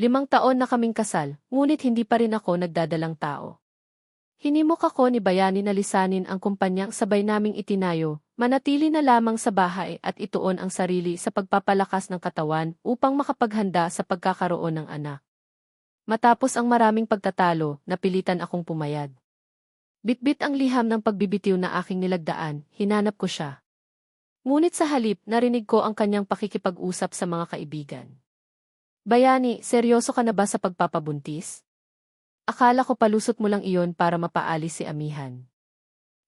5 taon na kaming kasal, ngunit hindi pa rin ako nagdadalang tao. Hinimok ako ni Bayani na lisanin ang kumpanyang sabay naming itinayo, manatili na lamang sa bahay at ituon ang sarili sa pagpapalakas ng katawan upang makapaghanda sa pagkakaroon ng anak. Matapos ang maraming pagtatalo, napilitan akong pumayag. Bitbit ang liham ng pagbibitiw na aking nilagdaan, hinanap ko siya. Ngunit sa halip, narinig ko ang kanyang pakikipag-usap sa mga kaibigan. Bayani, seryoso ka na ba sa pagpapabuntis? Akala ko palusot mo lang iyon para mapaalis si Amihan.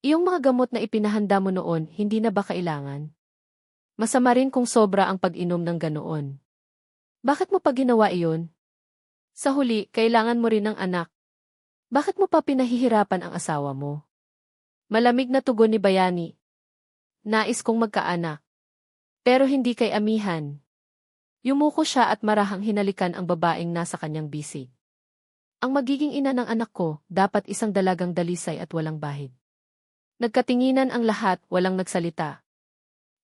Iyong mga gamot na ipinahanda mo noon, hindi na ba kailangan? Masama rin kung sobra ang pag-inom ng ganoon. Bakit mo pa ginawa iyon? Sa huli, kailangan mo rin ng anak. Bakit mo pa pinahihirapan ang asawa mo? Malamig na tugon ni Bayani. Nais kong magkaanak. Pero hindi kay Amihan. Yumuko siya at marahang hinalikan ang babaeng nasa kanyang bisig. Ang magiging ina ng anak ko, dapat isang dalagang dalisay at walang bahid. Nagkatinginan ang lahat, walang nagsalita.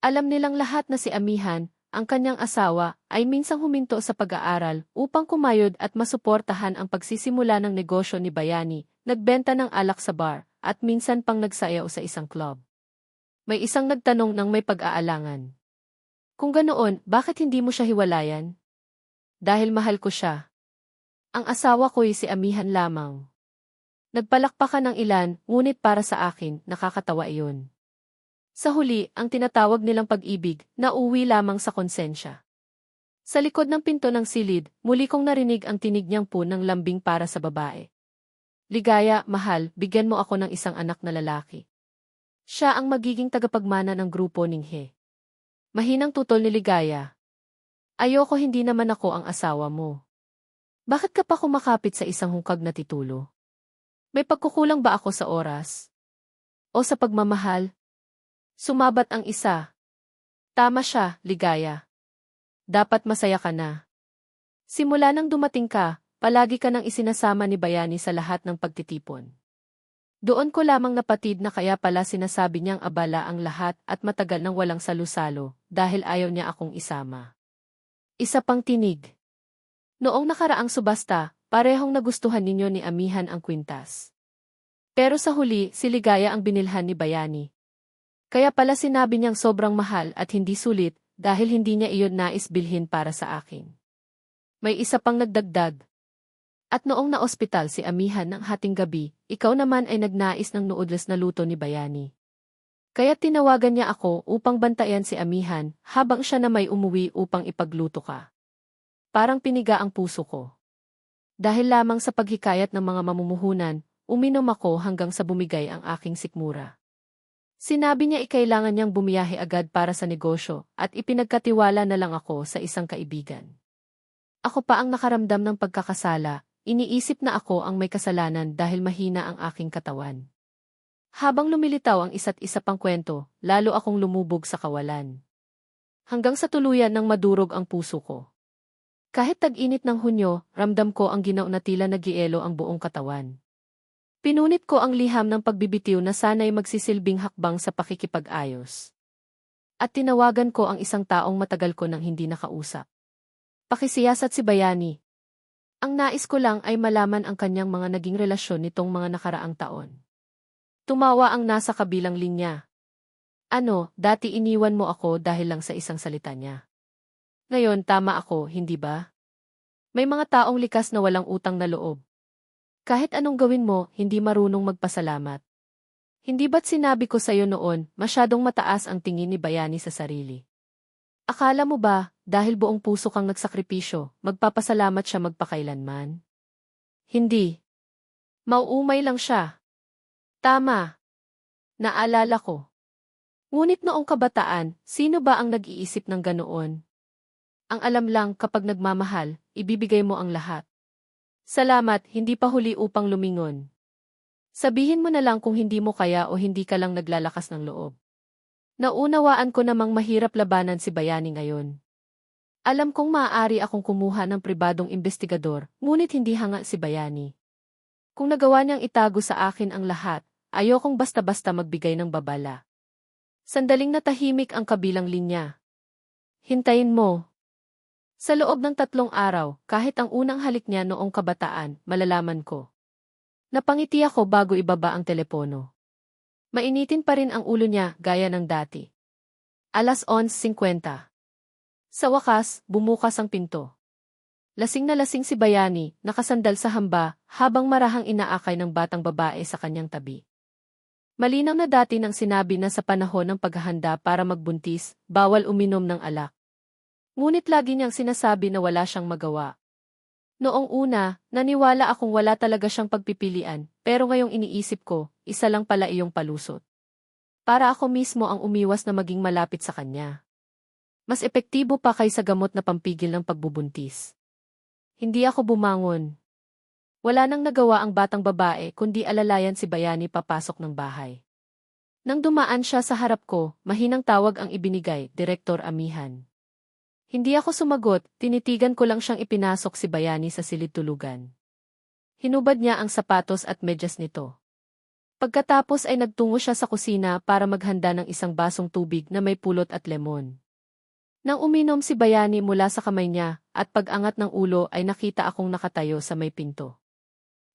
Alam nilang lahat na si Amihan, ang kanyang asawa, ay minsang huminto sa pag-aaral upang kumayod at masuportahan ang pagsisimula ng negosyo ni Bayani, nagbenta ng alak sa bar, at minsan pang nagsayaw sa isang club. May isang nagtanong ng may pag-aalangan. Kung ganoon, bakit hindi mo siya hiwalayan? Dahil mahal ko siya. Ang asawa ko'y si Amihan lamang. Nagpalakpakan ng ilan, ngunit para sa akin, nakakatawa iyon. Sa huli, ang tinatawag nilang pag-ibig, nauwi lamang sa konsensya. Sa likod ng pinto ng silid, muli kong narinig ang tinig niyang po ng lambing para sa babae. Ligaya, mahal, bigyan mo ako ng isang anak na lalaki. Siya ang magiging tagapagmana ng grupo Ninghe. Mahinang tutol ni Ligaya. Ayoko, hindi naman ako ang asawa mo. Bakit ka pa kumakapit sa isang hungkag na titulo? May pagkukulang ba ako sa oras? O sa pagmamahal? Sumabat ang isa. Tama siya, Ligaya. Dapat masaya ka na. Simula nang dumating ka, palagi ka nang isinasama ni Bayani sa lahat ng pagtitipon. Doon ko lamang napatid na kaya pala sinasabi niyang abala ang lahat at matagal nang walang salusalo dahil ayaw niya akong isama. Isa pang tinig. Noong nakaraang subasta, parehong nagustuhan ninyo ni Amihan ang kwintas. Pero sa huli, si Ligaya ang binilhan ni Bayani. Kaya pala sinabi niyang sobrang mahal at hindi sulit dahil hindi niya iyon nais bilhin para sa akin. May isa pang nagdagdag. At noong na-ospital si Amihan ng hating gabi, ikaw naman ay nagnais ng noodles na luto ni Bayani. Kaya tinawagan niya ako upang bantayan si Amihan habang siya na may umuwi upang ipagluto ka. Parang piniga ang puso ko. Dahil lamang sa paghikayat ng mga mamumuhunan, uminom ako hanggang sa bumigay ang aking sikmura. Sinabi niya ikailangan niyang bumiyahe agad para sa negosyo at ipinagkatiwala na lang ako sa isang kaibigan. Ako pa ang nakaramdam ng pagkakasala, iniisip na ako ang may kasalanan dahil mahina ang aking katawan. Habang lumilitaw ang isa't isa pang kwento, lalo akong lumubog sa kawalan. Hanggang sa tuluyan ng madurog ang puso ko. Kahit tag-init ng Hunyo, ramdam ko ang ginaw na tila nagielo ang buong katawan. Pinunit ko ang liham ng pagbibitiw na sana'y magsisilbing hakbang sa pakikipag-ayos. At tinawagan ko ang isang taong matagal ko nang hindi nakausap. Pakisiyasat si Bayani. Ang nais ko lang ay malaman ang kanyang mga naging relasyon nitong mga nakaraang taon. Tumawa ang nasa kabilang linya. Ano, dati iniwan mo ako dahil lang sa isang salita niya. Ngayon tama ako, hindi ba? May mga taong likas na walang utang na loob. Kahit anong gawin mo, hindi marunong magpasalamat. Hindi ba't sinabi ko sa'yo noon, masyadong mataas ang tingin ni Bayani sa sarili? Akala mo ba, dahil buong puso kang nagsakripisyo, magpapasalamat siya magpakailanman? Hindi. Mauumay lang siya. Tama. Naalala ko. Ngunit noong kabataan, sino ba ang nag-iisip ng ganoon? Ang alam lang kapag nagmamahal, ibibigay mo ang lahat. Salamat, hindi pa huli upang lumingon. Sabihin mo na lang kung hindi mo kaya o hindi ka lang naglalakas ng loob. Naunawaan ko namang mahirap labanan si Bayani ngayon. Alam kong maaari akong kumuha ng pribadong investigador, ngunit hindi hanga si Bayani. Kung nagawa niyang itago sa akin ang lahat, ayokong basta-basta magbigay ng babala. Sandaling natahimik ang kabilang linya. Hintayin mo. Sa loob ng 3 araw, kahit ang unang halik niya noong kabataan, malalaman ko. Napangiti ako bago ibaba ang telepono. Mainitin pa rin ang ulo niya gaya ng dati. 11:50. Sa wakas, bumukas ang pinto. Lasing na lasing si Bayani, nakasandal sa hamba, habang marahang inaakay ng batang babae sa kanyang tabi. Malinaw na dati nang sinabi na sa panahon ng paghahanda para magbuntis, bawal uminom ng alak. Ngunit lagi niyang sinasabi na wala siyang magawa. Noong una, naniwala akong wala talaga siyang pagpipilian, pero ngayong iniisip ko, isa lang pala iyong palusot. Para ako mismo ang umiwas na maging malapit sa kanya. Mas epektibo pa kaysa gamot na pampigil ng pagbubuntis. Hindi ako bumangon. Wala nang nagawa ang batang babae kundi alalayan si Bayani papasok ng bahay. Nang dumaan siya sa harap ko, mahinang tawag ang ibinigay, Direktor Amihan. Hindi ako sumagot, tinitigan ko lang siyang ipinasok si Bayani sa silid tulugan. Hinubad niya ang sapatos at medyas nito. Pagkatapos ay nagtungo siya sa kusina para maghanda ng isang basong tubig na may pulot at lemon. Nang uminom si Bayani mula sa kamay niya, at pag-angat ng ulo ay nakita akong nakatayo sa may pinto.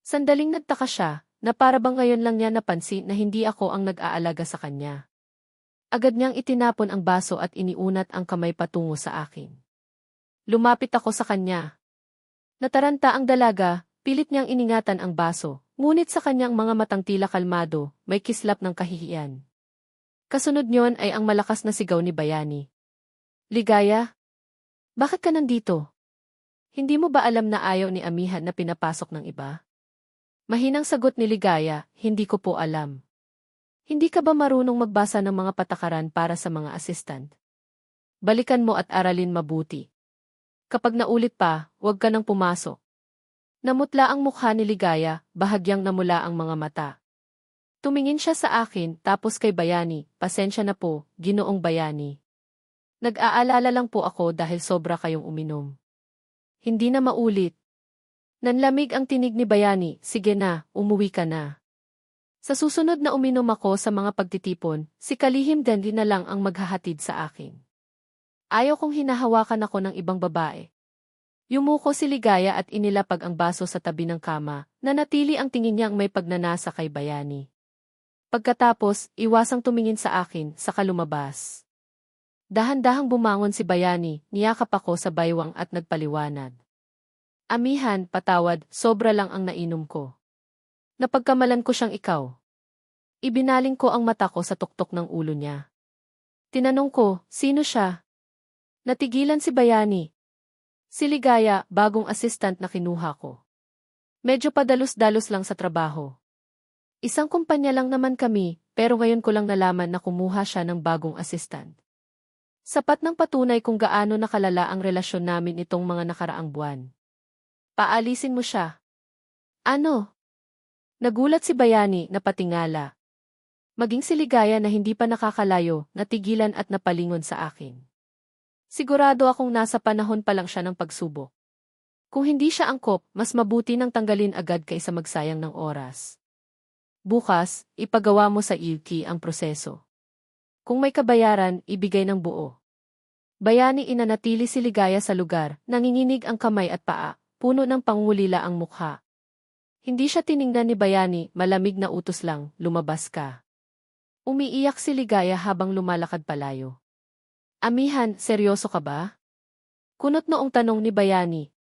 Sandaling nagtaka siya, na para bang ngayon lang niya napansin na hindi ako ang nag-aalaga sa kanya. Agad niyang itinapon ang baso at iniunat ang kamay patungo sa akin. Lumapit ako sa kanya. Nataranta ang dalaga, pilit niyang iningatan ang baso, ngunit sa kanyang mga matang tila kalmado, may kislap ng kahihiyan. Kasunod niyon ay ang malakas na sigaw ni Bayani. Ligaya? Bakit ka nandito? Hindi mo ba alam na ayaw ni Amihan na pinapasok ng iba? Mahinang sagot ni Ligaya, hindi ko po alam. Hindi ka ba marunong magbasa ng mga patakaran para sa mga assistant? Balikan mo at aralin mabuti. Kapag naulit pa, huwag ka nang pumasok. Namutla ang mukha ni Ligaya, bahagyang namula ang mga mata. Tumingin siya sa akin, tapos kay Bayani, pasensya na po, Ginoong Bayani. Nag-aalala lang po ako dahil sobra kayong uminom. Hindi na maulit. Nanlamig ang tinig ni Bayani, sige na, umuwi ka na. Sa susunod na uminom ako sa mga pagtitipon, si Kalihim Dandy na lang ang maghahatid sa akin. Ayaw kong hinahawakan ako ng ibang babae. Yumuko si Ligaya at inilapag ang baso sa tabi ng kama, na natili ang tingin niyang may pagnanasa kay Bayani. Pagkatapos, iwasang tumingin sa akin, saka lumabas. Dahan-dahang bumangon si Bayani, niyakap ako sa baywang at nagpaliwanag. Amihan, patawad, sobra lang ang nainom ko. Napagkamalan ko siyang ikaw. Ibinaling ko ang mata ko sa tuktok ng ulo niya. Tinanong ko, sino siya? Natigilan si Bayani. Si Ligaya, bagong assistant na kinuha ko. Medyo padalos-dalos lang sa trabaho. Isang kumpanya lang naman kami, pero ngayon ko lang nalaman na kumuha siya ng bagong assistant. Sapat ng patunay kung gaano nakalala ang relasyon namin itong mga nakaraang buwan. Paalisin mo siya. Ano? Nagulat si Bayani na patingala. Maging si Ligaya na hindi pa nakakalayo, natigilan at napalingon sa akin. Sigurado akong nasa panahon pa lang siya ng pagsubok. Kung hindi siya angkop, mas mabuti nang tanggalin agad kaysa magsayang ng oras. Bukas, ipagawa mo sa Ilki ang proseso. Kung may kabayaran, ibigay ng buo. Bayani inanatili si Ligaya sa lugar, nanginginig ang kamay at paa, puno ng pangulila ang mukha. Hindi siya tiningnan ni Bayani, malamig na utos lang, lumabas ka. Umiiyak si Ligaya habang lumalakad palayo. Amihan, seryoso ka ba? Kunot noong tanong ni Bayani.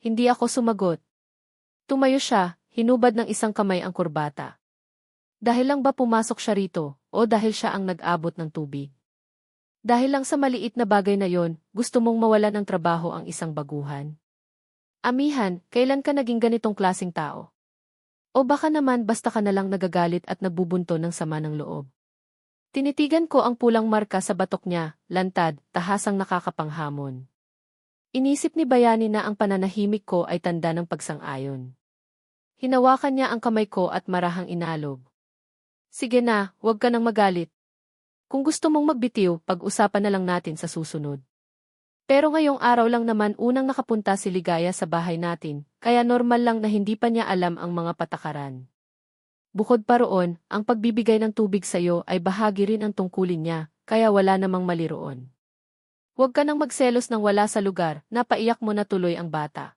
Hindi ako sumagot. Tumayo siya, hinubad ng isang kamay ang kurbata. Dahil lang ba pumasok siya rito, o dahil siya ang nag-abot ng tubig? Dahil lang sa maliit na bagay na yon, gusto mong mawalan ng trabaho ang isang baguhan? Amihan, kailan ka naging ganitong klaseng tao? O baka naman basta ka nalang nagagalit at nagbubunto ng sama ng loob? Tinitigan ko ang pulang marka sa batok niya, lantad, tahasang nakakapanghamon. Inisip ni Bayani na ang pananahimik ko ay tanda ng pagsang-ayon. Hinawakan niya ang kamay ko at marahang inalog. Sige na, huwag ka nang magalit. Kung gusto mong magbitiw, pag-usapan na lang natin sa susunod. Pero ngayong araw lang naman unang nakapunta si Ligaya sa bahay natin, kaya normal lang na hindi pa niya alam ang mga patakaran. Bukod pa roon, ang pagbibigay ng tubig sa iyo ay bahagi rin ang tungkulin niya, kaya wala namang mali roon. Huwag ka nang magselos ng wala sa lugar, napaiyak mo na tuloy ang bata.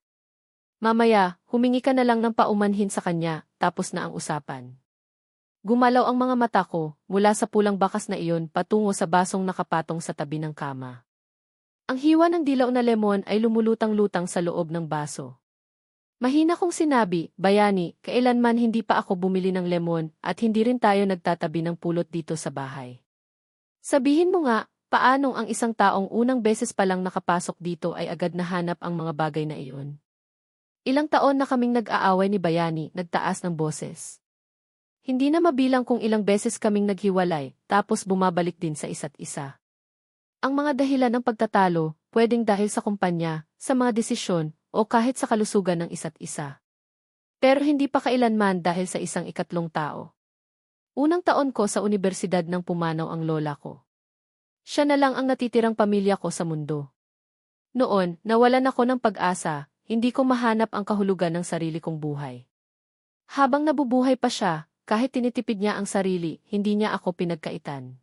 Mamaya, humingi ka na lang ng paumanhin sa kanya, tapos na ang usapan. Gumalaw ang mga mata ko, mula sa pulang bakas na iyon patungo sa basong nakapatong sa tabi ng kama. Ang hiwa ng dilaw na lemon ay lumulutang-lutang sa loob ng baso. Mahina kong sinabi, Bayani, kailanman hindi pa ako bumili ng lemon at hindi rin tayo nagtatabi ng pulot dito sa bahay. Sabihin mo nga, paanong ang isang taong unang beses pa lang nakapasok dito ay agad nahanap ang mga bagay na iyon? Ilang taon na kaming nag-aaway ni Bayani, nagtaas ng boses. Hindi na mabilang kung ilang beses kaming naghiwalay, tapos bumabalik din sa isa't isa. Ang mga dahilan ng pagtatalo, pwedeng dahil sa kumpanya, sa mga desisyon, o kahit sa kalusugan ng isa't isa. Pero hindi pa kailanman dahil sa isang ikatlong tao. Unang taon ko sa unibersidad nang pumanaw ang lola ko. Siya na lang ang natitirang pamilya ko sa mundo. Noon, nawalan ako ng pag-asa, hindi ko mahanap ang kahulugan ng sarili kong buhay. Habang nabubuhay pa siya, kahit tinitipid niya ang sarili, hindi niya ako pinagkaitan.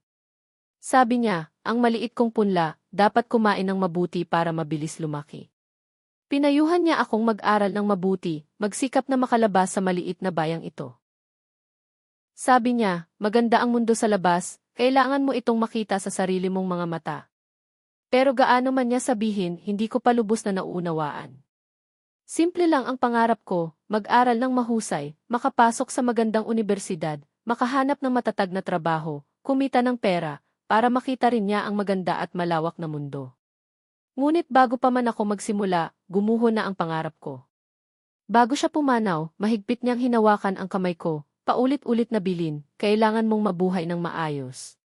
Sabi niya, ang maliit kong punla, dapat kumain ng mabuti para mabilis lumaki. Pinayuhan niya akong mag-aral ng mabuti, magsikap na makalabas sa maliit na bayang ito. Sabi niya, maganda ang mundo sa labas, kailangan mo itong makita sa sarili mong mga mata. Pero gaano man niya sabihin, hindi ko pa lubos na nauunawaan. Simple lang ang pangarap ko, mag-aral ng mahusay, makapasok sa magandang unibersidad, makahanap ng matatag na trabaho, kumita ng pera, para makita rin niya ang maganda at malawak na mundo. Ngunit bago pa man ako magsimula, gumuho na ang pangarap ko. Bago siya pumanaw, mahigpit niyang hinawakan ang kamay ko, paulit-ulit na bilin, kailangan mong mabuhay ng maayos.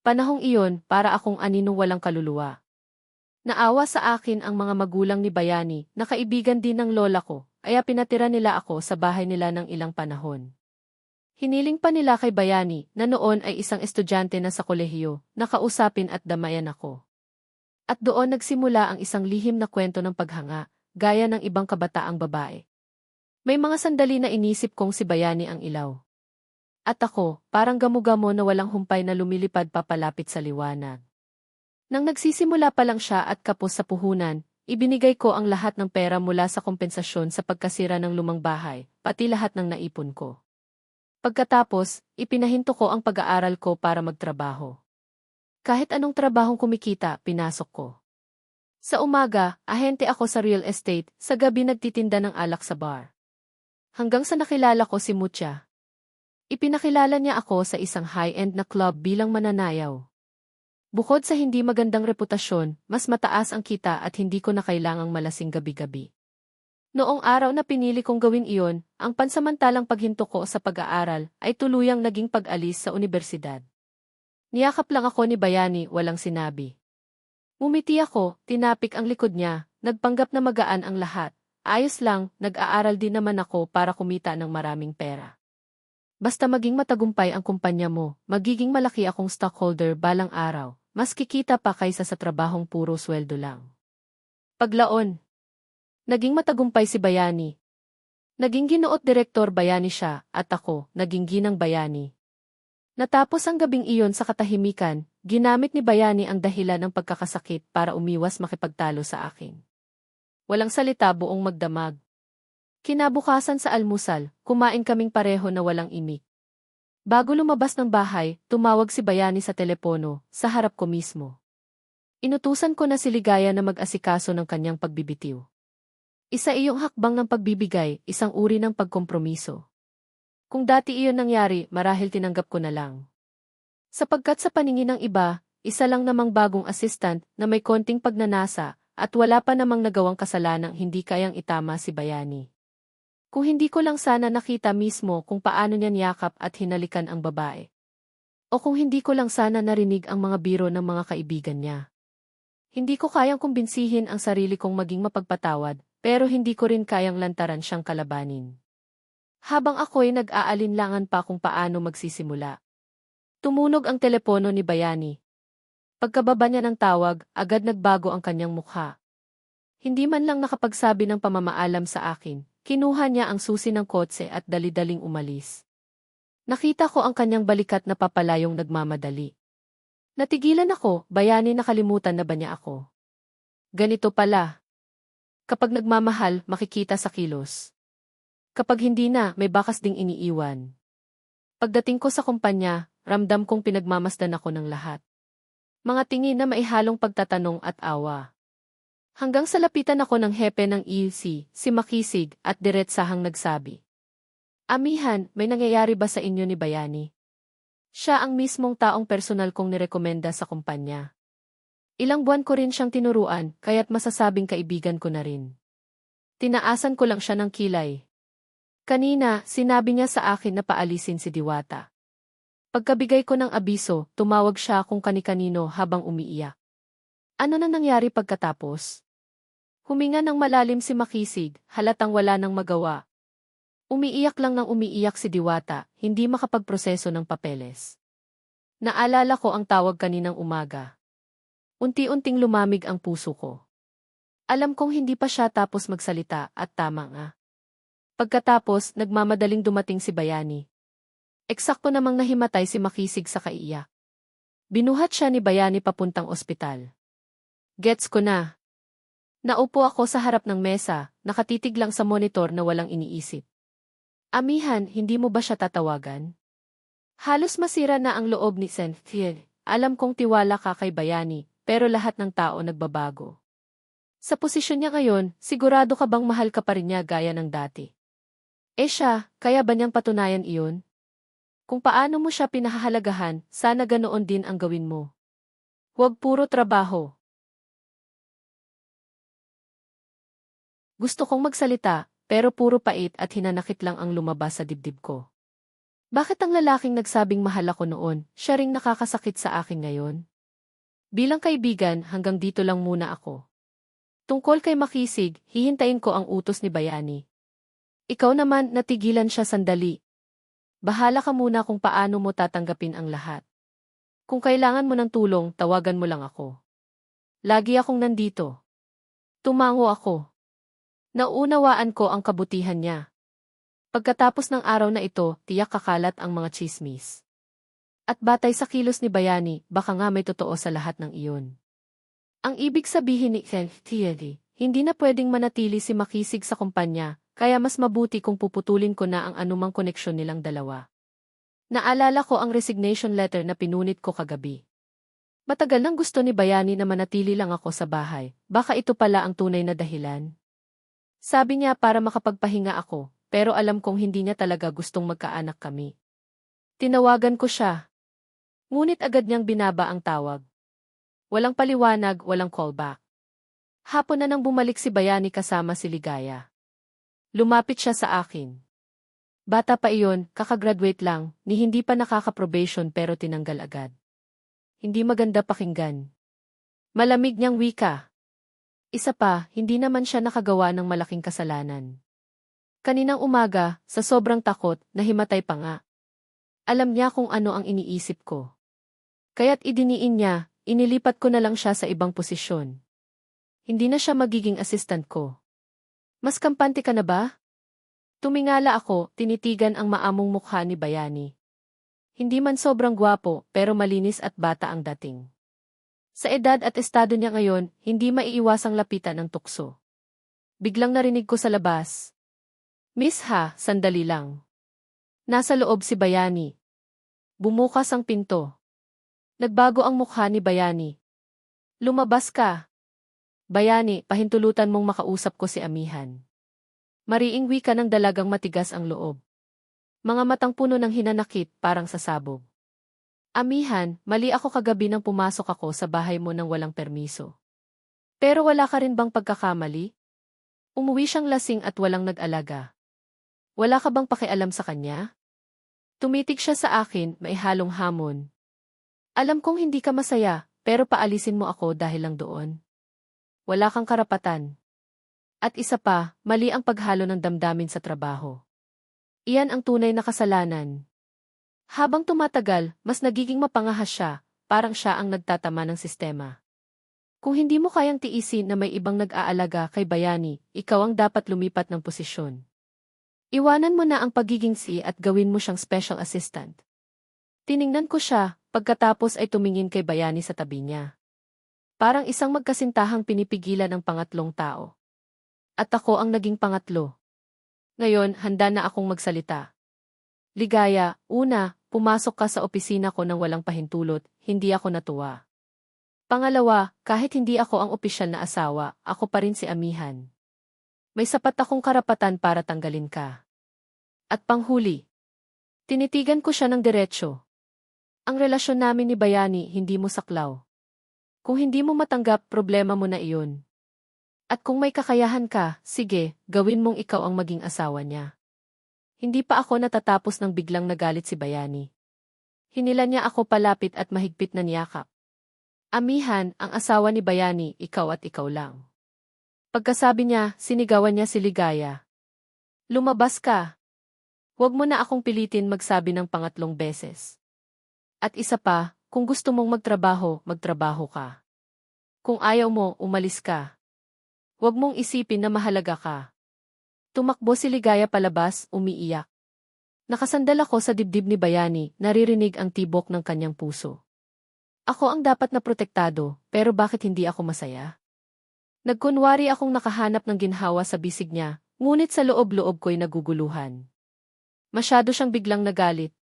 Panahong iyon, para akong aninong walang kaluluwa. Naawa sa akin ang mga magulang ni Bayani, na kaibigan din ng lola ko, kaya pinatira nila ako sa bahay nila ng ilang panahon. Hiniling pa nila kay Bayani, na noon ay isang estudyante na sa kolehiyo, na kausapin at damayan ako. At doon nagsimula ang isang lihim na kwento ng paghanga, gaya ng ibang kabataang babae. May mga sandali na inisip kong si Bayani ang ilaw. At ako, parang gamo-gamo na walang humpay na lumilipad papalapit sa liwanag. Nang nagsisimula pa lang siya at kapos sa puhunan, ibinigay ko ang lahat ng pera mula sa kompensasyon sa pagkasira ng lumang bahay, pati lahat ng naipon ko. Pagkatapos, ipinahinto ko ang pag-aaral ko para magtrabaho. Kahit anong trabahong kumikita, pinasok ko. Sa umaga, ahente ako sa real estate, sa gabi nagtitinda ng alak sa bar. Hanggang sa nakilala ko si Mucha. Ipinakilala niya ako sa isang high-end na club bilang mananayaw. Bukod sa hindi magandang reputasyon, mas mataas ang kita at hindi ko na kailangang malasing gabi-gabi. Noong araw na pinili kong gawin iyon, ang pansamantalang paghinto ko sa pag-aaral ay tuluyang naging pag-alis sa unibersidad. Niyakap lang ako ni Bayani, walang sinabi. Umiti ako, tinapik ang likod niya, nagpanggap na magaan ang lahat. Ayos lang, nag-aaral din naman ako para kumita ng maraming pera. Basta maging matagumpay ang kumpanya mo, magiging malaki akong stockholder balang araw, mas kikita pa kaysa sa trabahong puro sweldo lang. Paglaon. Naging matagumpay si Bayani. Naging ginoot direktor Bayani siya, at ako, naging ginang Bayani. Natapos ang gabing iyon sa katahimikan, ginamit ni Bayani ang dahilan ng pagkakasakit para umiwas makipagtalo sa akin. Walang salita, buong magdamag. Kinabukasan sa almusal, kumain kaming pareho na walang imik. Bago lumabas ng bahay, tumawag si Bayani sa telepono, sa harap ko mismo. Inutusan ko na si Ligaya na mag-asikaso ng kanyang pagbibitiw. Isa iyong hakbang ng pagbibigay, isang uri ng pagkompromiso. Kung dati iyon nangyari, marahil tinanggap ko na lang. Sapagkat sa paningin ng iba, isa lang namang bagong assistant na may konting pagnanasa at wala pa namang nagawang kasalanang hindi kayang itama si Bayani. Kung hindi ko lang sana nakita mismo kung paano niya niyakap at hinalikan ang babae. O kung hindi ko lang sana narinig ang mga biro ng mga kaibigan niya. Hindi ko kayang kumbinsihin ang sarili kong maging mapagpatawad, pero hindi ko rin kayang lantaran siyang kalabanin. Habang ako'y nag-aalinlangan pa kung paano magsisimula. Tumunog ang telepono ni Bayani. Pagkababa niya ng tawag, agad nagbago ang kanyang mukha. Hindi man lang nakapagsabi ng pamamaalam sa akin, kinuha niya ang susi ng kotse at dali-daling umalis. Nakita ko ang kanyang balikat na papalayong nagmamadali. Natigilan ako, Bayani, nakalimutan na ba niya ako? Ganito pala. Kapag nagmamahal, makikita sa kilos. Kapag hindi na, may bakas ding iniiwan. Pagdating ko sa kumpanya, ramdam kong pinagmamasdan ako ng lahat. Mga tingin na maihalong pagtatanong at awa. Hanggang sa lapitan ako ng hepe ng EUC, si Makisig, at diretsahang nagsabi. Amihan, may nangyayari ba sa inyo ni Bayani? Siya ang mismong taong personal kong nirekomenda sa kumpanya. Ilang buwan ko rin siyang tinuruan, kaya't masasabing kaibigan ko na rin. Tinaasan ko lang siya ng kilay. Kanina, sinabi niya sa akin na paalisin si Diwata. Pagkabigay ko ng abiso, tumawag siya kung kani-kanino habang umiiyak. Ano na nangyari pagkatapos? Huminga ng malalim si Makisig, halatang wala nang magawa. Umiiyak lang ng umiiyak si Diwata, hindi makapagproseso ng papeles. Naalala ko ang tawag kaninang umaga. Unti-unting lumamig ang puso ko. Alam kong hindi pa siya tapos magsalita at tama nga. Pagkatapos, nagmamadaling dumating si Bayani. Eksakto namang nahimatay si Makisig sa kaiyak. Binuhat siya ni Bayani papuntang ospital. Gets ko na. Naupo ako sa harap ng mesa, nakatitig lang sa monitor na walang iniisip. Amihan, hindi mo ba siya tatawagan? Halos masira na ang loob ni Cynthia. Alam kong tiwala ka kay Bayani, pero lahat ng tao nagbabago. Sa posisyon niya ngayon, sigurado ka bang mahal ka pa rin niya gaya ng dati? Siya, kaya ba niyang patunayan iyon? Kung paano mo siya pinahahalagahan, sana ganoon din ang gawin mo. Huwag puro trabaho. Gusto kong magsalita, pero puro pait at hinanakit lang ang lumabas sa dibdib ko. Bakit ang lalaking nagsabing mahal ako noon, siya ring nakakasakit sa akin ngayon? Bilang kaibigan, hanggang dito lang muna ako. Tungkol kay Makisig, hihintayin ko ang utos ni Bayani. Ikaw naman, natigilan siya sandali. Bahala ka muna kung paano mo tatanggapin ang lahat. Kung kailangan mo ng tulong, tawagan mo lang ako. Lagi akong nandito. Tumango ako. Naunawaan ko ang kabutihan niya. Pagkatapos ng araw na ito, tiyak kakalat ang mga chismis. At batay sa kilos ni Bayani, baka nga may totoo sa lahat ng iyon. Ang ibig sabihin ni Cynthia, hindi na pwedeng manatili si Makisig sa kumpanya, kaya mas mabuti kung puputulin ko na ang anumang koneksyon nilang dalawa. Naalala ko ang resignation letter na pinunit ko kagabi. Matagal nang gusto ni Bayani na manatili lang ako sa bahay, baka ito pala ang tunay na dahilan. Sabi niya para makapagpahinga ako, pero alam kong hindi niya talaga gustong magkaanak kami. Tinawagan ko siya. Ngunit agad niyang binaba ang tawag. Walang paliwanag, walang callback. Hapon na nang bumalik si Bayani kasama si Ligaya. Lumapit siya sa akin. Bata pa iyon, kakagraduate lang, ni hindi pa nakaka-probation pero tinanggal agad. Hindi maganda pakinggan. Malamig niyang wika. Isa pa, hindi naman siya nakagawa ng malaking kasalanan. Kaninang umaga, sa sobrang takot, nahimatay pa nga. Alam niya kung ano ang iniisip ko. Kaya't idiniin niya, inilipat ko na lang siya sa ibang posisyon. Hindi na siya magiging assistant ko. Mas kampante ka na ba? Tumingala ako, tinitigan ang maamong mukha ni Bayani. Hindi man sobrang gwapo, pero malinis at bata ang dating. Sa edad at estado niya ngayon, hindi maiiwasang lapitan ng tukso. Biglang narinig ko sa labas. Miss Ha, sandali lang. Nasa loob si Bayani. Bumukas ang pinto. Nagbago ang mukha ni Bayani. Lumabas ka. Bayani, pahintulutan mong makausap ko si Amihan. Mariing wika ng dalagang matigas ang loob. Mga matang puno ng hinanakit, parang sasabog. Amihan, mali ako kagabi nang pumasok ako sa bahay mo nang walang permiso. Pero wala ka rin bang pagkakamali? Umuwi siyang lasing at walang nag-alaga. Wala ka bang pakialam sa kanya? Tumitig siya sa akin, may halong hamon. Alam kong hindi ka masaya, pero paalisin mo ako dahil lang doon. Wala kang karapatan. At isa pa, mali ang paghalo ng damdamin sa trabaho. Iyan ang tunay na kasalanan. Habang tumatagal, mas nagiging mapangahas siya, parang siya ang nagtatama ng sistema. Kung hindi mo kayang tiisin na may ibang nag-aalaga kay Bayani, ikaw ang dapat lumipat ng posisyon. Iwanan mo na ang pagiging si at gawin mo siyang special assistant. Tiningnan ko siya, Pagkatapos ay tumingin kay Bayani sa tabi niya. Parang isang magkasintahang pinipigilan ng pangatlong tao. At ako ang naging pangatlo. Ngayon, handa na akong magsalita. Ligaya, una, pumasok ka sa opisina ko nang walang pahintulot, hindi ako natuwa. Pangalawa, kahit hindi ako ang opisyal na asawa, ako pa rin si Amihan. May sapat akong karapatan para tanggalin ka. At panghuli, tinitigan ko siya ng diretsyo. Ang relasyon namin ni Bayani hindi mo saklaw. Kung hindi mo matanggap, problema mo na iyon. At kung may kakayahan ka, sige, gawin mong ikaw ang maging asawa niya. Hindi pa ako natatapos nang biglang nagalit si Bayani. Hinila niya ako palapit at mahigpit na niyakap. Amihan, ang asawa ni Bayani, ikaw at ikaw lang. Pagkasabi niya, sinigawan niya si Ligaya. Lumabas ka. Huwag mo na akong pilitin magsabi ng pangatlong beses. At isa pa, kung gusto mong magtrabaho, magtrabaho ka. Kung ayaw mo, umalis ka. Huwag mong isipin na mahalaga ka. Tumakbo si Ligaya palabas, umiiyak. Nakasandal ako sa dibdib ni Bayani, naririnig ang tibok ng kanyang puso. Ako ang dapat na protektado, pero bakit hindi ako masaya? Nagkunwari akong nakahanap ng ginhawa sa bisig niya, ngunit sa loob-loob ko'y naguguluhan. Masyado siyang biglang nagalit.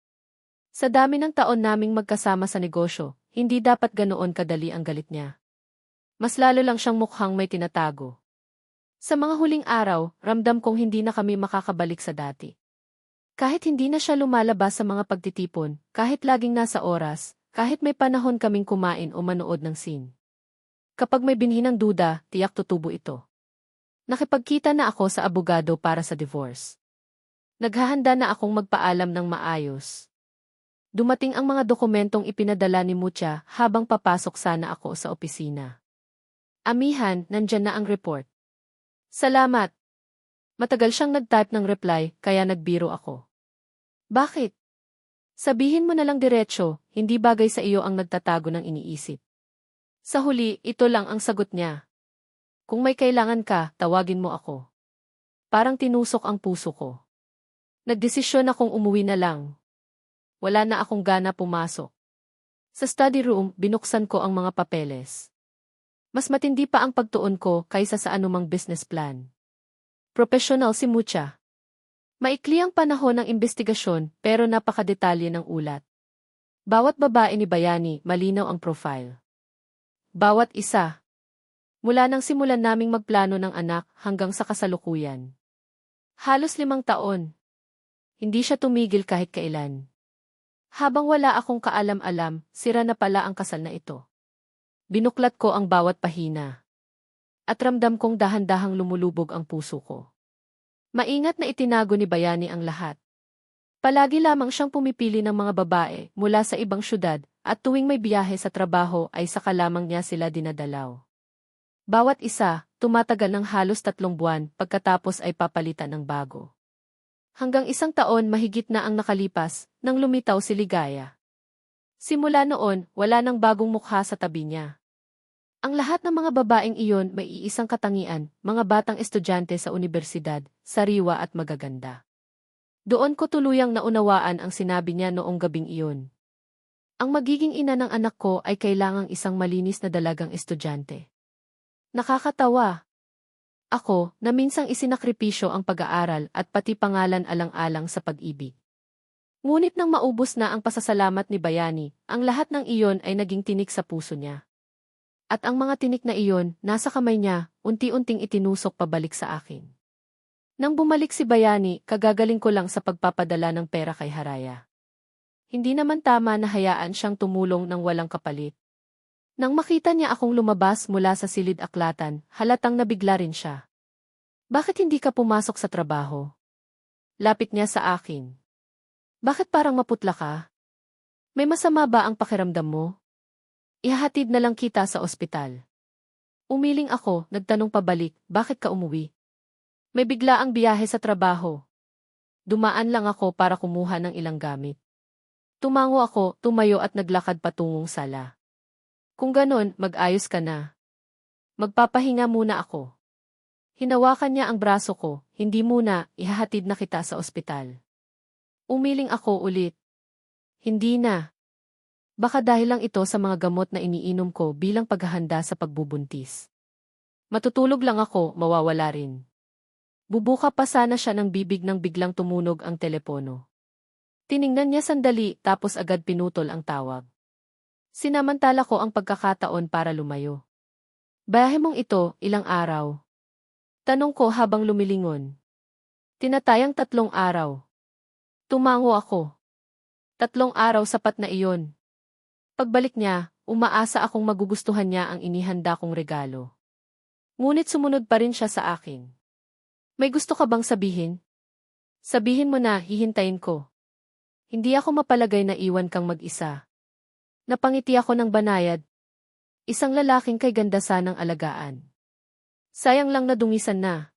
Sa dami ng taon naming magkasama sa negosyo, hindi dapat ganoon kadali ang galit niya. Mas lalo lang siyang mukhang may tinatago. Sa mga huling araw, ramdam kong hindi na kami makakabalik sa dati. Kahit hindi na siya lumalabas sa mga pagtitipon, kahit laging nasa oras, kahit may panahon kaming kumain o manood ng scene. Kapag may binhi ng duda, tiyak tutubo ito. Nakipagkita na ako sa abogado para sa divorce. Naghahanda na akong magpaalam ng maayos. Dumating ang mga dokumentong ipinadala ni Mucha habang papasok sana ako sa opisina. Amihan, nandyan na ang report. Salamat. Matagal siyang nag-type ng reply, kaya nagbiro ako. Bakit? Sabihin mo na lang diretsyo, hindi bagay sa iyo ang nagtatago ng iniisip. Sa huli, ito lang ang sagot niya. Kung may kailangan ka, tawagin mo ako. Parang tinusok ang puso ko. Nagdesisyon akong umuwi na lang. Wala na akong gana pumasok. Sa study room, binuksan ko ang mga papeles. Mas matindi pa ang pagtuon ko kaysa sa anumang business plan. Professional si Mucha. Maikli ang panahon ng investigasyon pero napakadetalye ng ulat. Bawat babae ni Bayani, malinaw ang profile. Bawat isa. Mula nang simulan naming magplano ng anak hanggang sa kasalukuyan. Halos 5 taon. Hindi siya tumigil kahit kailan. Habang wala akong kaalam-alam, sira na pala ang kasal na ito. Binuklat ko ang bawat pahina. At ramdam kong dahan-dahang lumulubog ang puso ko. Maingat na itinago ni Bayani ang lahat. Palagi lamang siyang pumipili ng mga babae mula sa ibang syudad at tuwing may biyahe sa trabaho ay saka lamang niya sila dinadalaw. Bawat isa, tumatagal ng halos 3 buwan pagkatapos ay papalitan ng bago. Hanggang 1 taon mahigit na ang nakalipas nang lumitaw si Ligaya. Simula noon, wala nang bagong mukha sa tabi niya. Ang lahat ng mga babaeng iyon may iisang katangian, mga batang estudyante sa unibersidad, sariwa at magaganda. Doon ko tuluyang naunawaan ang sinabi niya noong gabing iyon. Ang magiging ina ng anak ko ay kailangang isang malinis na dalagang estudyante. Nakakatawa. Ako, na minsang isinakripisyo ang pag-aaral at pati pangalan alang-alang sa pag-ibig. Ngunit nang maubos na ang pasasalamat ni Bayani, ang lahat ng iyon ay naging tinik sa puso niya. At ang mga tinik na iyon, nasa kamay niya, unti-unting itinusok pabalik sa akin. Nang bumalik si Bayani, kagagaling ko lang sa pagpapadala ng pera kay Haraya. Hindi naman tama na hayaan siyang tumulong ng walang kapalit. Nang makita niya akong lumabas mula sa silid-aklatan, halatang nabigla rin siya. Bakit hindi ka pumasok sa trabaho? Lapit niya sa akin. Bakit parang maputla ka? May masama ba ang pakiramdam mo? Ihahatid na lang kita sa ospital. Umiling ako, nagtanong pabalik, bakit ka umuwi? May bigla ang biyahe sa trabaho. Dumaan lang ako para kumuha ng ilang gamit. Tumango ako, tumayo at naglakad patungong sala. Kung ganon, mag-ayos ka na. Magpapahinga muna ako. Hinawakan niya ang braso ko, hindi muna, ihahatid na kita sa ospital. Umiling ako ulit. Hindi na. Baka dahil lang ito sa mga gamot na iniinom ko bilang paghahanda sa pagbubuntis. Matutulog lang ako, mawawala rin. Bubuka pa sana siya ng bibig nang biglang tumunog ang telepono. Tiningnan niya sandali tapos agad pinutol ang tawag. Sinamantala ko ang pagkakataon para lumayo. Bayahe mong ito, ilang araw? Tanong ko habang lumilingon. Tinatayang 3 araw. Tumango ako. 3 araw sapat na iyon. Pagbalik niya, umaasa akong magugustuhan niya ang inihanda kong regalo. Ngunit sumunod pa rin siya sa akin. May gusto ka bang sabihin? Sabihin mo na, hihintayin ko. Hindi ako mapalagay na iwan kang mag-isa. Napangiti ako ng banayad. Isang lalaking kay ganda sanang alagaan. Sayang lang na dungisan na.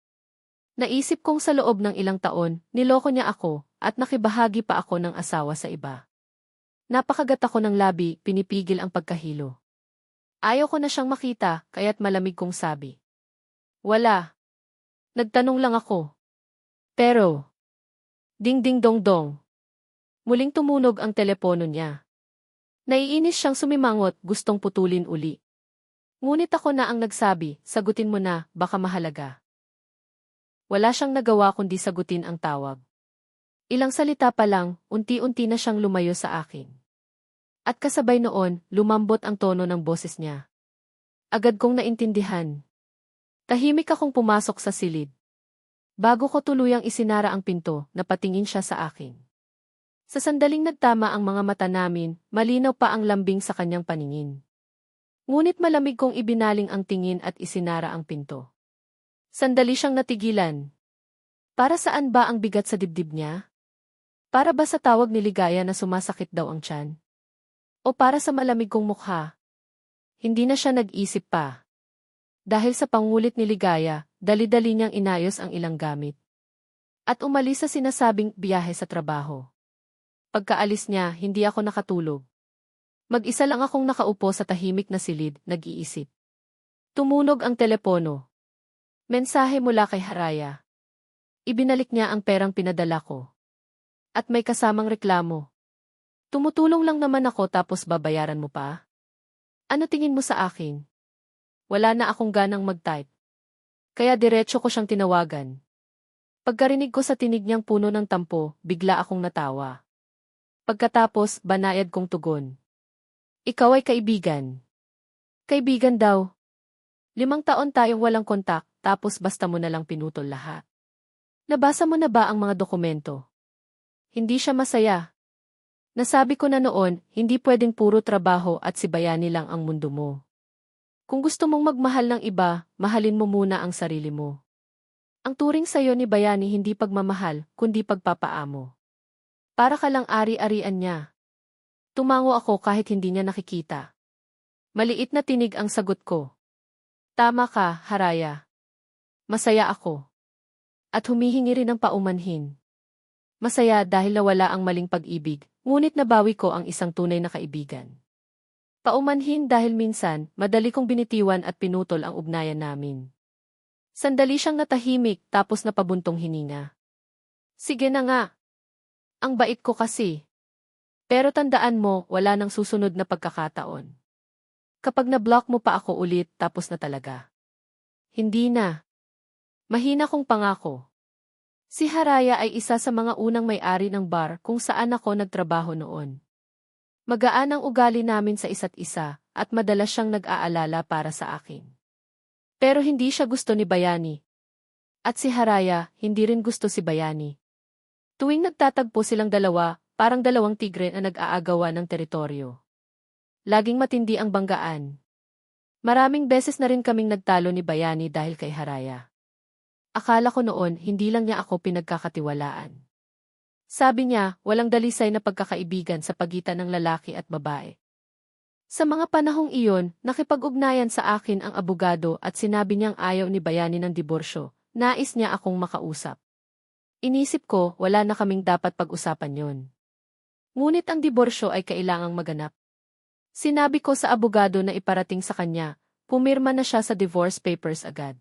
Naisip kong sa loob ng ilang taon, niloko niya ako at nakibahagi pa ako ng asawa sa iba. Napakagat ako ng labi, pinipigil ang pagkahilo. Ayaw ko na siyang makita, kaya't malamig kong sabi. Wala. Nagtanong lang ako. Pero, ding-ding-dong-dong. Muling tumunog ang telepono niya. Naiinis siyang sumimangot, gustong putulin uli. Ngunit ako na ang nagsabi, sagutin mo na, baka mahalaga. Wala siyang nagawa kundi sagutin ang tawag. Ilang salita pa lang, unti-unti na siyang lumayo sa akin. At kasabay noon, lumambot ang tono ng boses niya. Agad kong naintindihan. Tahimik akong pumasok sa silid. Bago ko tuluyang isinara ang pinto, napatingin siya sa akin. Sa sandaling nagtama ang mga mata namin, malinaw pa ang lambing sa kanyang paningin. Ngunit malamig kong ibinaling ang tingin at isinara ang pinto. Sandali siyang natigilan. Para saan ba ang bigat sa dibdib niya? Para ba sa tawag ni Ligaya na sumasakit daw ang tiyan? O para sa malamig kong mukha? Hindi na siya nag-isip pa. Dahil sa pangulit ni Ligaya, dali-dali niyang inayos ang ilang gamit. At umalis sa sinasabing biyahe sa trabaho. Pagkaalis niya, hindi ako nakatulog. Mag-isa lang akong nakaupo sa tahimik na silid, nag-iisip. Tumunog ang telepono. Mensahe mula kay Haraya. Ibinalik niya ang perang pinadala ko. At may kasamang reklamo. Tumutulong lang naman ako tapos babayaran mo pa? Ano tingin mo sa akin? Wala na akong ganang mag-type. Kaya diretso ko siyang tinawagan. Pagkarinig ko sa tinig niyang puno ng tampo, bigla akong natawa. Pagkatapos, banayad kong tugon. Ikaw ay kaibigan. Kaibigan daw. 5 taon tayong walang kontak, tapos basta mo na lang pinutol lahat. Nabasa mo na ba ang mga dokumento? Hindi siya masaya. Nasabi ko na noon, hindi pwedeng puro trabaho at si Bayani lang ang mundo mo. Kung gusto mong magmahal ng iba, mahalin mo muna ang sarili mo. Ang turing sa'yo ni Bayani hindi pagmamahal, kundi pagpapaamo. Para ka lang ari-arian niya. Tumango ako kahit hindi niya nakikita. Maliit na tinig ang sagot ko. Tama ka, Haraya. Masaya ako. At humihingi rin ng paumanhin. Masaya dahil nawala ang maling pag-ibig, ngunit nabawi ko ang isang tunay na kaibigan. Paumanhin dahil minsan, madali kong binitiwan at pinutol ang ugnayan namin. Sandali siyang natahimik tapos napabuntong hininga. Sige na nga. Ang bait ko kasi. Pero tandaan mo, wala nang susunod na pagkakataon. Kapag na-block mo pa ako ulit, tapos na talaga. Hindi na. Mahina kong pangako. Si Haraya ay isa sa mga unang may-ari ng bar kung saan ako nagtrabaho noon. Magaan ang ugali namin sa isa't isa, at madalas siyang nag-aalala para sa akin. Pero hindi siya gusto ni Bayani. At si Haraya, hindi rin gusto si Bayani. Tuwing nagtatagpo silang dalawa, parang dalawang tigre na nag-aagawan ng teritoryo. Laging matindi ang banggaan. Maraming beses na rin kaming nagtalo ni Bayani dahil kay Haraya. Akala ko noon, hindi lang niya ako pinagkakatiwalaan. Sabi niya, walang dalisay na pagkakaibigan sa pagitan ng lalaki at babae. Sa mga panahong iyon, nakipag-ugnayan sa akin ang abogado at sinabi niyang ayaw ni Bayani ng diborsyo, nais niya akong makausap. Inisip ko, wala na kaming dapat pag-usapan yon. Ngunit ang diborsyo ay kailangang maganap. Sinabi ko sa abogado na iparating sa kanya, pumirma na siya sa divorce papers agad.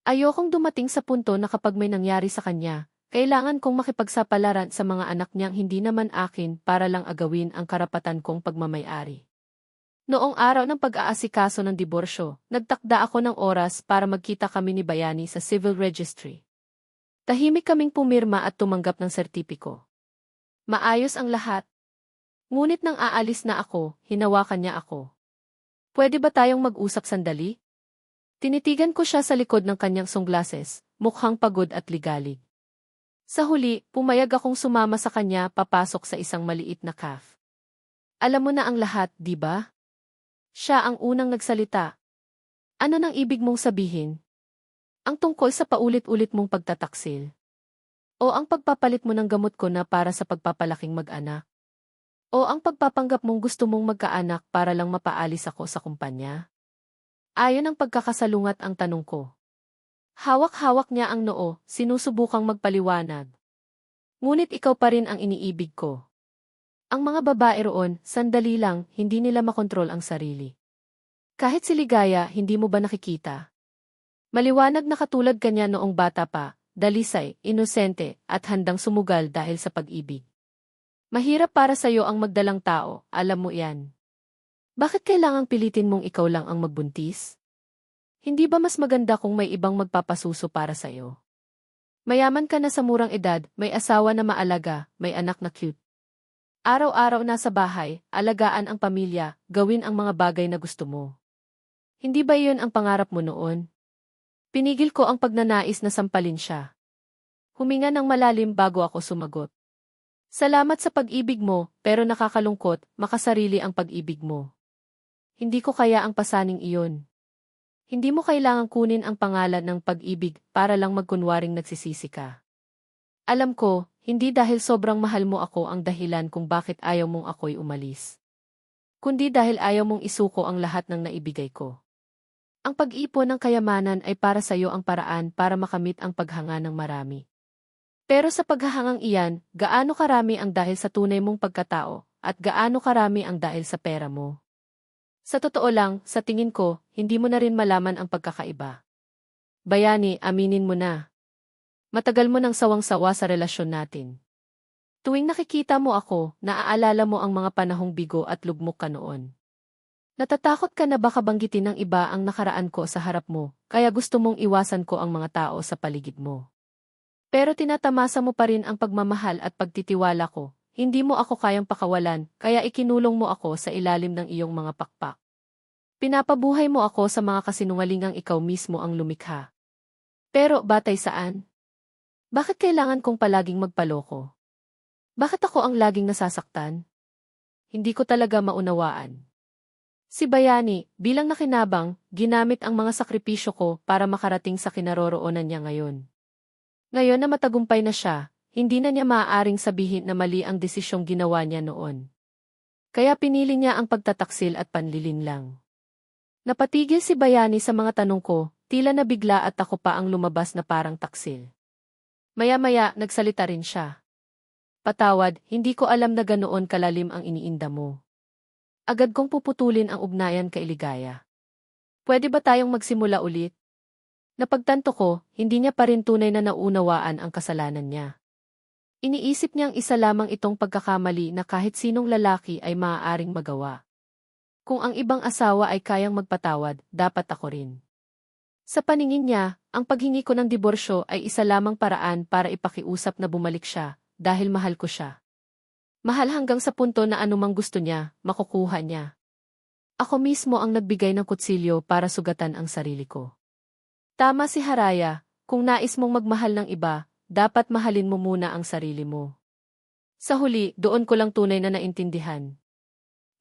Ayokong dumating sa punto na kapag may nangyari sa kanya, kailangan kong makipagsapalaran sa mga anak niyang hindi naman akin para lang agawin ang karapatan kong pagmamayari. Noong araw ng pag-aasikaso ng diborsyo, nagtakda ako ng oras para magkita kami ni Bayani sa Civil Registry. Tahimik kaming pumirma at tumanggap ng sertipiko. Maayos ang lahat. Ngunit nang aalis na ako, hinawakan niya ako. Pwede ba tayong mag-usap sandali? Tinitigan ko siya sa likod ng kanyang sunglasses, mukhang pagod at ligalig. Sa huli, pumayag akong sumama sa kanya papasok sa isang maliit na cafe. Alam mo na ang lahat, di ba? Siya ang unang nagsalita. Ano nang ibig mong sabihin? Ang tungkol sa paulit-ulit mong pagtataksil. O ang pagpapalit mo ng gamot ko na para sa pagpapalaking mag-anak. O ang pagpapanggap mong gusto mong magkaanak para lang mapaalis ako sa kumpanya. Ayon ang pagkakasalungat ang tanong ko. Hawak-hawak niya ang noo, sinusubukang magpaliwanag. Ngunit ikaw pa rin ang iniibig ko. Ang mga babae roon, sandali lang, hindi nila makontrol ang sarili. Kahit si Ligaya, hindi mo ba nakikita? Maliwanag na katulad kanya noong bata pa, dalisay, inosente, at handang sumugal dahil sa pag-ibig. Mahirap para sa'yo ang magdalang tao, alam mo yan. Bakit kailangang pilitin mong ikaw lang ang magbuntis? Hindi ba mas maganda kung may ibang magpapasuso para sa'yo? Mayaman ka na sa murang edad, may asawa na maalaga, may anak na cute. Araw-araw nasa bahay, alagaan ang pamilya, gawin ang mga bagay na gusto mo. Hindi ba iyon ang pangarap mo noon? Pinigil ko ang pagnanais na sampalin siya. Huminga ng malalim bago ako sumagot. Salamat sa pag-ibig mo, pero nakakalungkot, makasarili ang pag-ibig mo. Hindi ko kaya ang pasaning iyon. Hindi mo kailangang kunin ang pangalan ng pag-ibig para lang magkunwaring nagsisisi ka. Alam ko, hindi dahil sobrang mahal mo ako ang dahilan kung bakit ayaw mong ako'y umalis. Kundi dahil ayaw mong isuko ang lahat ng naibigay ko. Ang pag-ipon ng kayamanan ay para sa iyo ang paraan para makamit ang paghanga ng marami. Pero sa paghahangang iyan, gaano karami ang dahil sa tunay mong pagkatao, at gaano karami ang dahil sa pera mo. Sa totoo lang, sa tingin ko, hindi mo na rin malaman ang pagkakaiba. Bayani, aminin mo na. Matagal mo nang sawang-sawa sa relasyon natin. Tuwing nakikita mo ako, naaalala mo ang mga panahong bigo at lugmok ka noon. Natatakot ka na baka banggitin ng iba ang nakaraan ko sa harap mo, kaya gusto mong iwasan ko ang mga tao sa paligid mo. Pero tinatamasa mo pa rin ang pagmamahal at pagtitiwala ko, hindi mo ako kayang pakawalan, kaya ikinulong mo ako sa ilalim ng iyong mga pakpak. Pinapabuhay mo ako sa mga kasinungalingang ikaw mismo ang lumikha. Pero batay saan? Bakit kailangan kong palaging magpaloko? Bakit ako ang laging nasasaktan? Hindi ko talaga maunawaan. Si Bayani, bilang nakinabang, ginamit ang mga sakripisyo ko para makarating sa kinaroroonan niya ngayon. Ngayon na matagumpay na siya, hindi na niya maaaring sabihin na mali ang desisyong ginawa niya noon. Kaya pinili niya ang pagtataksil at panlilinlang. Napatigil si Bayani sa mga tanong ko, tila nabigla at ako pa ang lumabas na parang taksil. Maya-maya, nagsalita rin siya. Patawad, hindi ko alam na ganoon kalalim ang iniinda mo. Agad kong puputulin ang ugnayan kay Ligaya. Pwede ba tayong magsimula ulit? Napagtanto ko, hindi niya pa rin tunay na naunawaan ang kasalanan niya. Iniisip niyang isa lamang itong pagkakamali na kahit sinong lalaki ay maaaring magawa. Kung ang ibang asawa ay kayang magpatawad, dapat ako rin. Sa paningin niya, ang paghingi ko ng diborsyo ay isa lamang paraan para ipakiusap na bumalik siya, dahil mahal ko siya. Mahal hanggang sa punto na anumang gusto niya, makukuha niya. Ako mismo ang nagbigay ng kutsilyo para sugatan ang sarili ko. Tama si Haraya, kung nais mong magmahal ng iba, dapat mahalin mo muna ang sarili mo. Sa huli, doon ko lang tunay na naintindihan.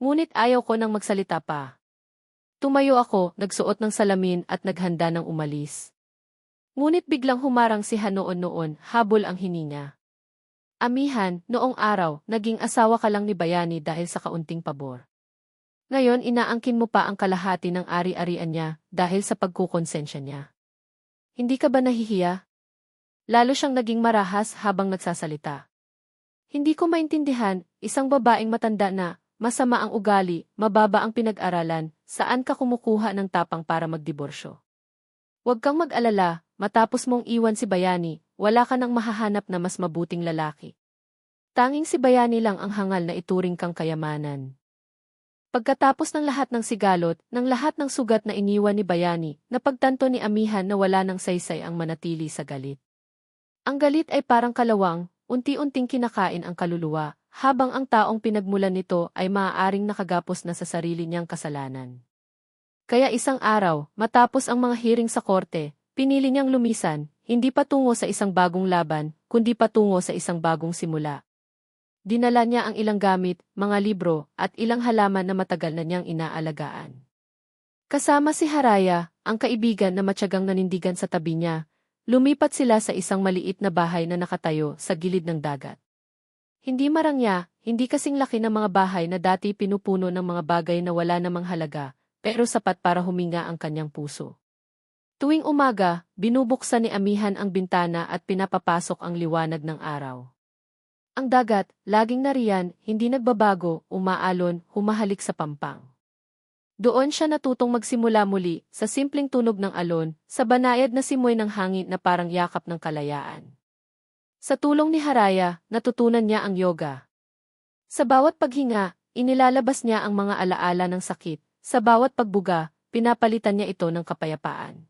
Ngunit ayaw ko nang magsalita pa. Tumayo ako, nagsuot ng salamin at naghanda ng umalis. Ngunit biglang humarang si Hanoon noon, habol ang hininga. Amihan, noong araw, naging asawa ka lang ni Bayani dahil sa kaunting pabor. Ngayon inaangkin mo pa ang kalahati ng ari-arian niya dahil sa pagkukonsensya niya. Hindi ka ba nahihiya? Lalo siyang naging marahas habang nagsasalita. Hindi ko maintindihan, isang babaeng matanda na, masama ang ugali, mababa ang pinag-aralan, saan ka kumukuha ng tapang para magdiborsyo? Huwag kang mag-alala, matapos mong iwan si Bayani, wala ka nang mahahanap na mas mabuting lalaki. Tanging si Bayani lang ang hangal na ituring kang kayamanan. Pagkatapos ng lahat ng sigalot, ng lahat ng sugat na iniwan ni Bayani, napagtanto ni Amihan na wala ng saysay ang manatili sa galit. Ang galit ay parang kalawang, unti-unting kinakain ang kaluluwa, habang ang taong pinagmulan nito ay maaaring nakagapos na sa sarili niyang kasalanan. Kaya isang araw, matapos ang mga hearing sa korte, pinili niyang lumisan, hindi patungo sa isang bagong laban, kundi patungo sa isang bagong simula. Dinala niya ang ilang gamit, mga libro, at ilang halaman na matagal na niyang inaalagaan. Kasama si Haraya, ang kaibigan na matyagang nanindigan sa tabi niya, lumipat sila sa isang maliit na bahay na nakatayo sa gilid ng dagat. Hindi marangya, hindi kasing laki ng mga bahay na dati pinupuno ng mga bagay na wala namang halaga, pero sapat para huminga ang kanyang puso. Tuwing umaga, binubuksan ni Amihan ang bintana at pinapapasok ang liwanag ng araw. Ang dagat, laging nariyan, hindi nagbabago, umaalon, humahalik sa pampang. Doon siya natutong magsimula muli, sa simpleng tunog ng alon, sa banayad na simoy ng hangin na parang yakap ng kalayaan. Sa tulong ni Haraya, natutunan niya ang yoga. Sa bawat paghinga, inilalabas niya ang mga alaala ng sakit, sa bawat pagbuga, pinapalitan niya ito ng kapayapaan.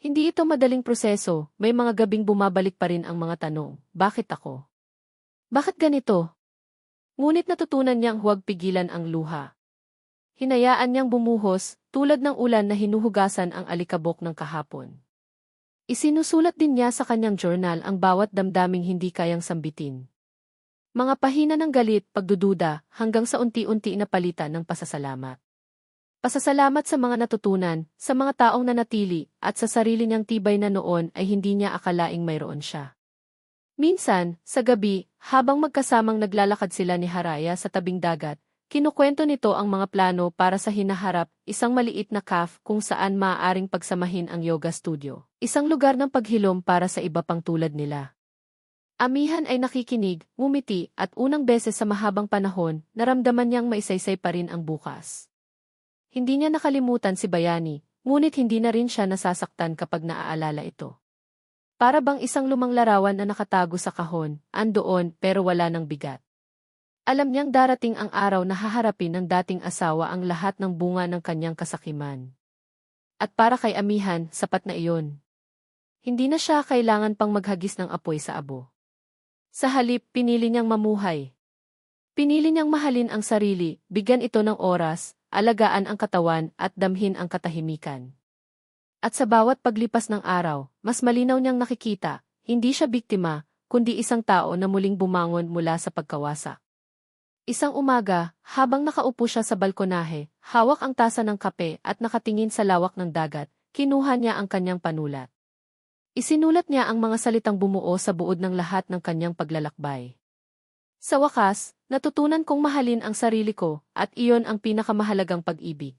Hindi ito madaling proseso, may mga gabing bumabalik pa rin ang mga tanong, bakit ako? Bakit ganito? Ngunit natutunan niyang huwag pigilan ang luha. Hinayaan niyang bumuhos, tulad ng ulan na hinuhugasan ang alikabok ng kahapon. Isinusulat din niya sa kanyang journal ang bawat damdaming hindi kayang sambitin. Mga pahina ng galit, pagdududa, hanggang sa unti-unti na palitan ng pasasalamat. Pasasalamat sa mga natutunan, sa mga taong nanatili, at sa sarili niyang tibay na noon ay hindi niya akalaing mayroon siya. Minsan, sa gabi, habang magkasamang naglalakad sila ni Haraya sa tabing dagat, kinukwento nito ang mga plano para sa hinaharap, isang maliit na cafe kung saan maaaring pagsamahin ang yoga studio. Isang lugar ng paghilom para sa iba pang tulad nila. Amihan ay nakikinig, ngumiti, at unang beses sa mahabang panahon, naramdaman niyang maisaysay pa rin ang bukas. Hindi niya nakalimutan si Bayani, ngunit hindi na rin siya nasasaktan kapag naaalala ito. Para bang isang lumang larawan na nakatago sa kahon, andoon pero wala ng bigat. Alam niyang darating ang araw na haharapin ng dating asawa ang lahat ng bunga ng kanyang kasakiman. At para kay Amihan, sapat na iyon. Hindi na siya kailangan pang maghagis ng apoy sa abo. Sa halip, pinili niyang mamuhay. Pinili niyang mahalin ang sarili, bigyan ito ng oras, alagaan ang katawan at damhin ang katahimikan. At sa bawat paglipas ng araw, mas malinaw niyang nakikita, hindi siya biktima, kundi isang tao na muling bumangon mula sa pagkawasak. Isang umaga, habang nakaupo siya sa balkonahe, hawak ang tasa ng kape at nakatingin sa lawak ng dagat, kinuha niya ang kanyang panulat. Isinulat niya ang mga salitang bumuo sa buod ng lahat ng kanyang paglalakbay. Sa wakas, natutunan kong mahalin ang sarili ko, at iyon ang pinakamahalagang pag-ibig.